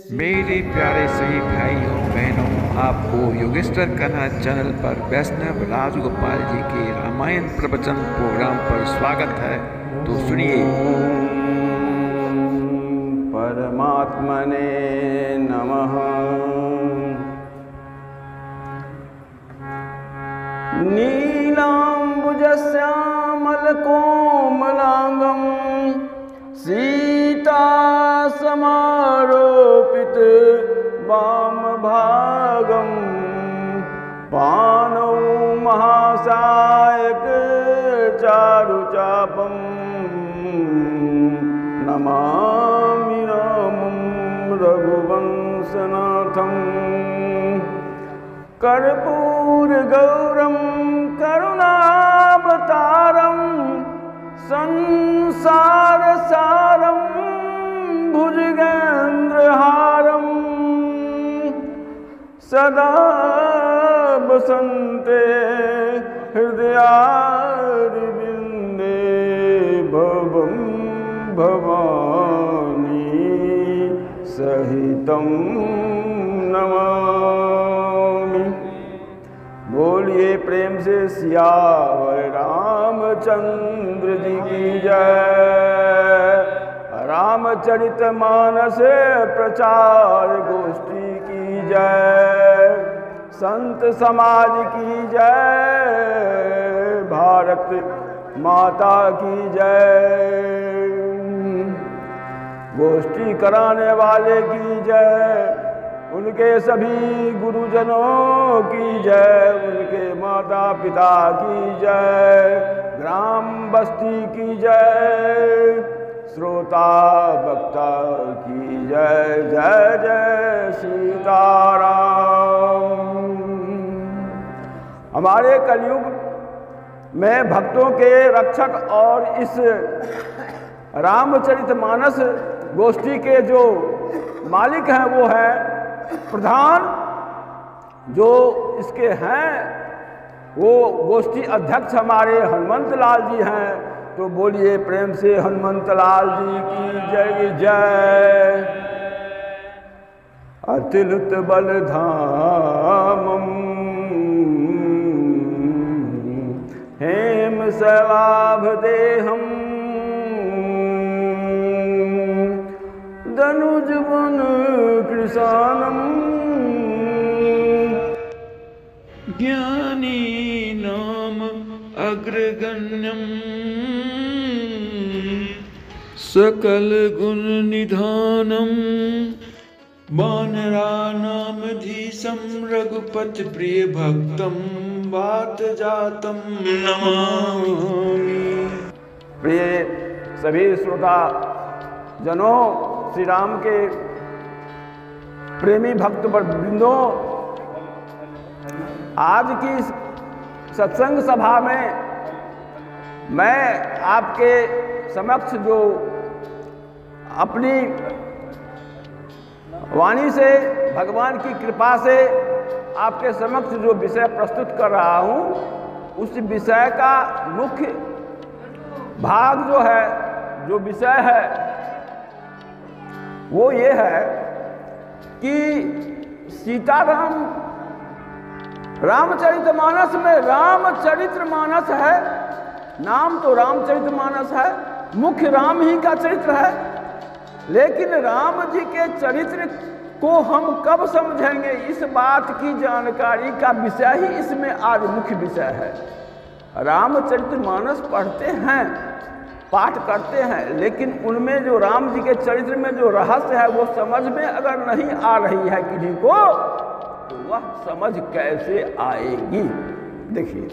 मेरे प्यारे सही भाइयों बहनों, आपको योगेश्वर कन्हा चैनल पर वैष्णव राजगोपाल जी के रामायण प्रवचन प्रोग्राम पर स्वागत है। तो सुनिए। परमात्मने नमः। नीलाम्बुजश्यामलकोमलाङ्गं सीता समारोपित वामभागं पाणौ महासायक चारुचापं नमामि रामं रघुवंशनाथं। कर्पूरगौरं करुणावतारं संसारसारं भुजगेन्द्रहारं सदा वसन्ते हृदयारविन्दे भवं भवानी सहितं नमामि। बोलिए प्रेम से सियावर रामचंद्र जी की जय। रामचरितमानस प्रचार गोष्ठी की जय। संत समाज की जय। भारत माता की जय। गोष्ठी कराने वाले की जय। उनके सभी गुरुजनों की जय। उनके माता पिता की जय। ग्राम बस्ती की जय। श्रोता वक्ता की जय। जय जय सीताराम। हमारे कलयुग में भक्तों के रक्षक और इस रामचरितमानस गोष्ठी के जो मालिक हैं वो है प्रधान जो इसके हैं वो गोष्ठी अध्यक्ष हमारे हनुमंत लाल जी हैं। तो बोलिए प्रेम से हनुमंत लाल जी की जय जय। अतुलित बलधामं हेम शैलाभदेहं धनुजवन कृशानं ज्ञानी नाम अग्रगण्यं सकल गुण निधानम वानरानामधीशं रघुपति प्रिय भक्तम वात जातम नमामि। प्रिय सभी श्रोता जनों, श्री राम के प्रेमी भक्त वृंदों, आज की सत्संग सभा में मैं आपके समक्ष जो अपनी वाणी से भगवान की कृपा से आपके समक्ष जो विषय प्रस्तुत कर रहा हूँ उस विषय का मुख्य भाग जो है, जो विषय है वो ये है कि सीताराम रामचरितमानस में रामचरितमानस है। नाम तो रामचरितमानस है, मुख्य राम ही का चरित्र है, लेकिन राम जी के चरित्र को हम कब समझेंगे इस बात की जानकारी का विषय ही इसमें आज मुख्य विषय है। रामचरितमानस पढ़ते हैं, पाठ करते हैं, लेकिन उनमें जो राम जी के चरित्र में जो रहस्य है वो समझ में अगर नहीं आ रही है किसी को तो वह समझ कैसे आएगी। देखिए,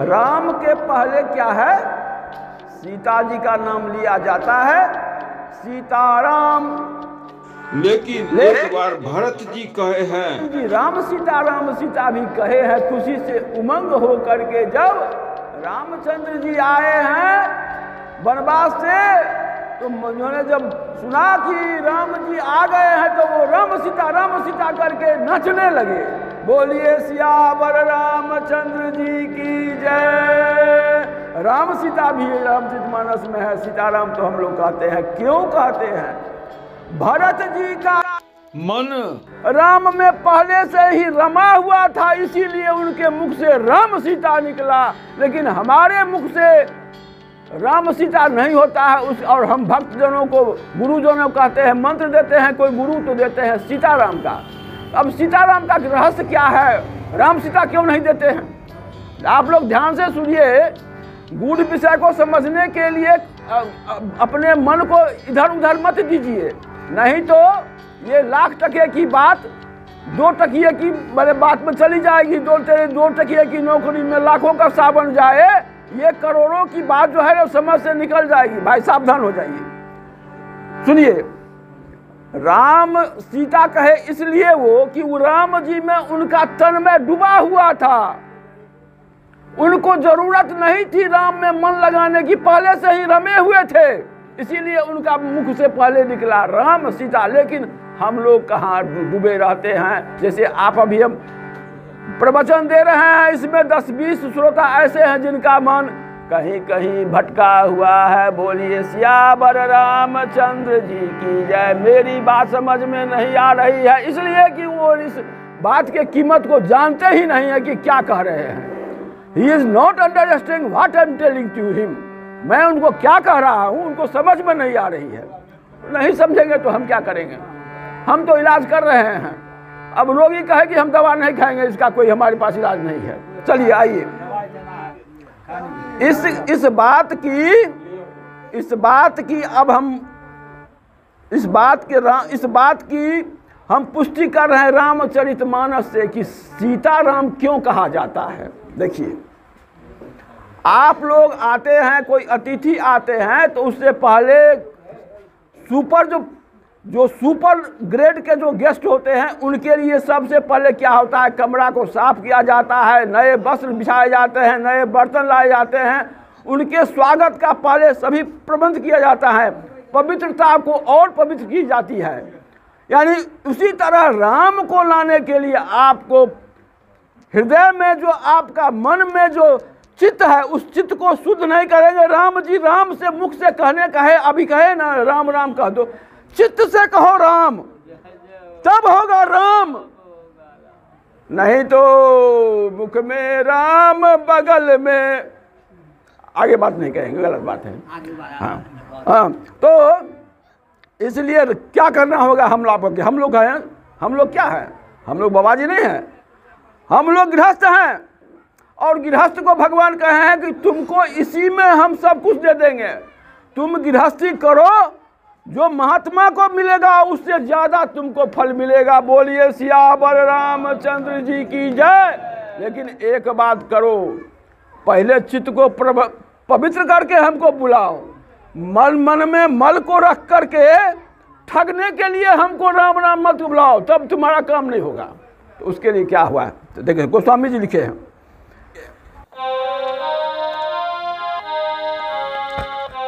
राम के पहले क्या है, सीता जी का नाम लिया जाता है सीताराम। लेकिन एक बार भरत जी कहे हैं जी राम सीता भी कहे हैं खुशी से उमंग हो करके जब रामचंद्र जी आए हैं वनवास से, तो उन्होंने जब सुना कि राम जी आ गए हैं तो वो राम सीता करके नाचने लगे। बोलिए सियावर रामचंद्र जी की जय। राम सीता भी रामचरितमानस में है, सीताराम तो हम लोग कहते हैं। क्यों कहते हैं? भरत जी का मन राम में पहले से ही रमा हुआ था, इसीलिए उनके मुख से राम सीता निकला। लेकिन हमारे मुख से राम सीता नहीं होता है उस, और हम भक्तजनों को, गुरुजनों कहते हैं, मंत्र देते हैं, कोई गुरु तो देते हैं सीताराम का। अब सीताराम का रहस्य क्या है, राम सीता क्यों नहीं देते हैं? आप लोग ध्यान से सुनिए, गूढ़ विषय को समझने के लिए अपने मन को इधर उधर मत दीजिए, नहीं तो ये लाख टके की बात 2 टकिए की बड़े बात में चली जाएगी। 2 टकिए की नौकरी में लाखों का सावन जाए, ये करोड़ों की बात जो है समझ से निकल जाएगी। भाई सावधान हो जाइए। सुनिए, राम सीता कहे इसलिए वो कि वो राम जी में उनका तन में डूबा हुआ था, उनको जरूरत नहीं थी राम में मन लगाने की, पहले से ही रमे हुए थे, इसीलिए उनका मुख से पहले निकला राम सीता। लेकिन हम लोग कहाँ डूबे रहते हैं। जैसे आप अभी हम प्रवचन दे रहे हैं, इसमें 10-20 श्रोता ऐसे हैं जिनका मन कहीं कहीं भटका हुआ है। बोलिए सियावर रामचंद्र जी की जय। मेरी बात समझ में नहीं आ रही है, इसलिए कि वो इस बात के कीमत को जानते ही नहीं है कि क्या कह रहे हैं। He is not understanding what I am telling to him. मैं उनको क्या कह रहा हूँ उनको समझ में नहीं आ रही है। नहीं समझेंगे तो हम क्या करेंगे? हम तो इलाज कर रहे हैं। अब रोगी कहे कि हम दवा नहीं खाएंगे, इसका कोई हमारे पास इलाज नहीं है। चलिए आइए, इस बात की हम पुष्टि कर रहे हैं रामचरितमानस से कि सीताराम क्यों कहा जाता है। देखिए, आप लोग आते हैं, कोई अतिथि आते हैं, तो उससे पहले जो सुपर ग्रेड के जो गेस्ट होते हैं उनके लिए सबसे पहले क्या होता है, कमरा को साफ किया जाता है, नए वस्त्र बिछाए जाते हैं, नए बर्तन लाए जाते हैं, उनके स्वागत का पहले सभी प्रबंध किया जाता है, पवित्रता को और पवित्र की जाती है। यानी उसी तरह राम को लाने के लिए आपको हृदय में जो आपका मन में जो चित्त है, उस चित्त को शुद्ध नहीं करेंगे। राम जी राम से मुख से कहने कहे, अभी कहे ना राम राम कह दो, चित्त से कहो राम, तब होगा राम, नहीं तो मुख में राम बगल में, आगे बात नहीं कहेंगे, गलत बात है। हाँ, तो इसलिए क्या करना होगा हम लोग हैं, हम लोग क्या है, हम लोग बाबा जी नहीं हैं, हम लोग गृहस्थ हैं। और गृहस्थ को भगवान कहे हैं कि तुमको इसी में हम सब कुछ दे देंगे, तुम गृहस्थी करो, जो महात्मा को मिलेगा उससे ज्यादा तुमको फल मिलेगा। बोलिए सियावर रामचंद्र जी की जय। लेकिन एक बात करो, पहले चित्त को पवित्र करके हमको बुलाओ, मन में मल को रख करके ठगने के लिए हमको राम राम मत बुलाओ, तब तुम्हारा काम नहीं होगा। तो उसके लिए क्या हुआ है, तो देखिए गोस्वामी जी लिखे हैं,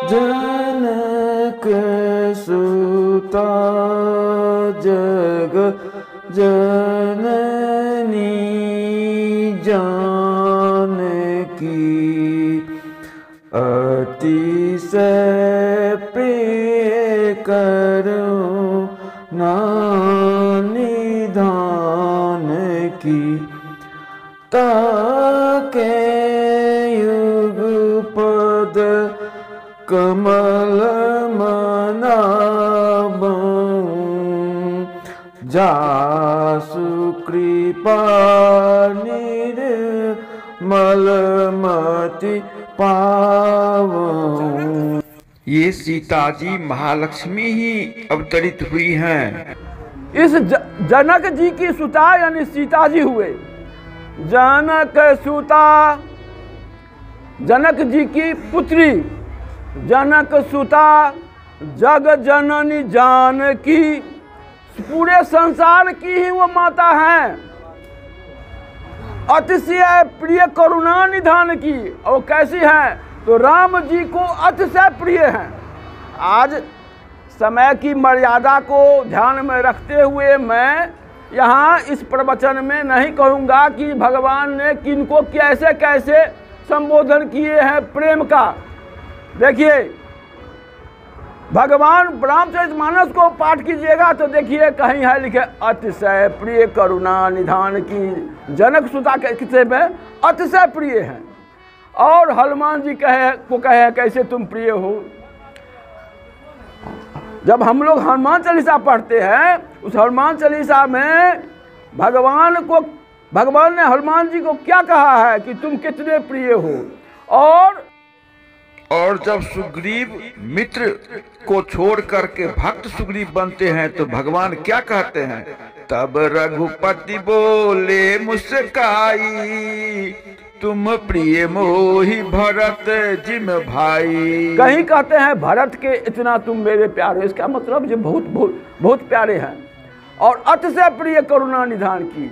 जनक सुता जग जननी जानकी अतिशय प्रिय करुणा निधान की ताके युगपद कमल मनाबं जासु कृपा निर्मलमति पावं। ये सीता जी महालक्ष्मी ही अवतरित हुई हैं। इस जनक जी की सुता यानी सीता जी हुए। जनक सुता, जनक जी की पुत्री, जनक सुता जग जननी जानकी, पूरे संसार की ही वो माता हैं। अतिशय प्रिय करुणा निधान की, और कैसी हैं, तो राम जी को अतिशय प्रिय हैं। आज समय की मर्यादा को ध्यान में रखते हुए मैं यहाँ इस प्रवचन में नहीं कहूँगा कि भगवान ने किनको कैसे कैसे संबोधन किए हैं प्रेम का। देखिए, भगवान रामचरितमानस को पाठ कीजिएगा तो देखिए कहीं है लिखे अतिशय प्रिय करुणा निधान की, जनक सुता के किस्से में अतिशय प्रिय है। और हनुमान जी कहे कैसे तुम प्रिय हो। जब हम लोग हनुमान चालीसा पढ़ते हैं, उस हनुमान चालीसा में भगवान ने हनुमान जी को क्या कहा है कि तुम कितने प्रिय हो। और जब सुग्रीव मित्र को छोड़ करके भक्त सुग्रीव बनते हैं तो भगवान क्या कहते हैं, तब रघुपति बोले मुस्काई, तुम प्रिय मोहि भरत जिम भाई। कहीं कहते हैं भरत के इतना तुम मेरे प्यारे, इसका मतलब ये बहुत बहुत बहुत प्यारे हैं। और अतिशय प्रिय करुणा निधान की,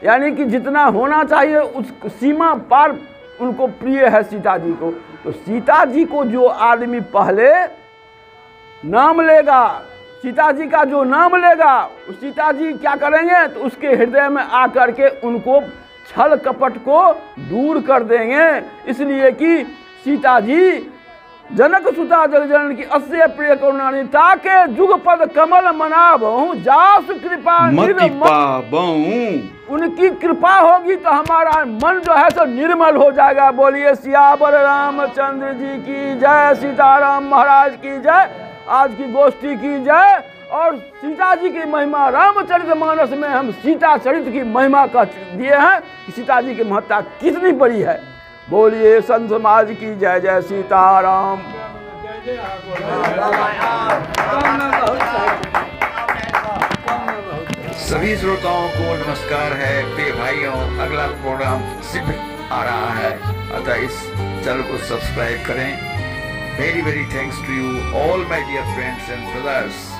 यानी कि जितना होना चाहिए उस सीमा पार उनको प्रिय है सीता जी को। तो सीता जी को जो आदमी पहले नाम लेगा, सीता जी का जो नाम लेगा, उस सीता जी क्या करेंगे तो उसके हृदय में आकर के उनको छल कपट को दूर कर देंगे। इसलिए कि सीता जी जनक सुता जगजनन की अस्य प्रिय करुणानि, ताके जुगपद कमल मनाबहु, जासु कृपा उनकी कृपा होगी तो हमारा मन जो है सो निर्मल हो जाएगा। बोलिए सियावर रामचंद्र जी की जय, सीताराम महाराज की जय, आज की गोष्ठी की जय। और सीता जी की महिमा रामचरितमानस में हम सीता चरित्र की महिमा का दिए हैं कि सीता जी की महत्ता कितनी बड़ी है। बोलिए संत समाज की जय, जय सीताराम। सभी श्रोताओं को नमस्कार है। प्रिय भाइयों, अगला प्रोग्राम सिर्फ आ रहा है, अतः इस चैनल को सब्सक्राइब करें। Very very thanks to you all my dear friends and brothers.